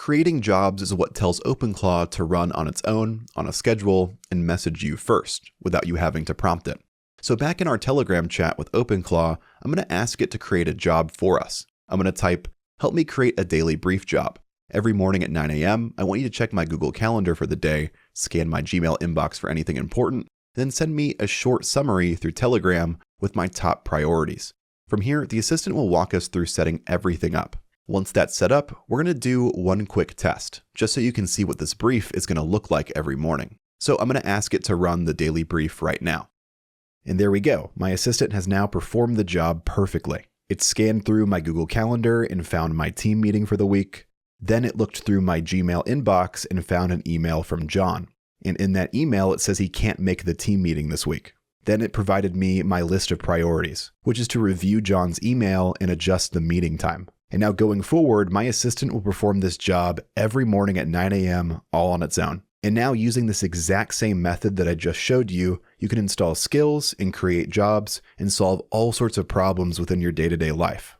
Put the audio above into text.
Creating jobs is what tells OpenClaw to run on its own, on a schedule, and message you first, without you having to prompt it. So back in our Telegram chat with OpenClaw, I'm going to ask it to create a job for us. I'm going to type, help me create a daily brief job. Every morning at 9 a.m., I want you to check my Google Calendar for the day, scan my Gmail inbox for anything important, then send me a short summary through Telegram with my top priorities. From here, the assistant will walk us through setting everything up. Once that's set up, we're going to do one quick test, just so you can see what this brief is going to look like every morning. So I'm going to ask it to run the daily brief right now. And there we go. My assistant has now performed the job perfectly. It scanned through my Google Calendar and found my team meeting for the week. Then it looked through my Gmail inbox and found an email from John. And in that email, it says he can't make the team meeting this week. Then it provided me my list of priorities, which is to review John's email and adjust the meeting time. And now going forward, my assistant will perform this job every morning at 9 a.m. all on its own. And now using this exact same method that I just showed you, you can install skills and create jobs and solve all sorts of problems within your day-to-day life.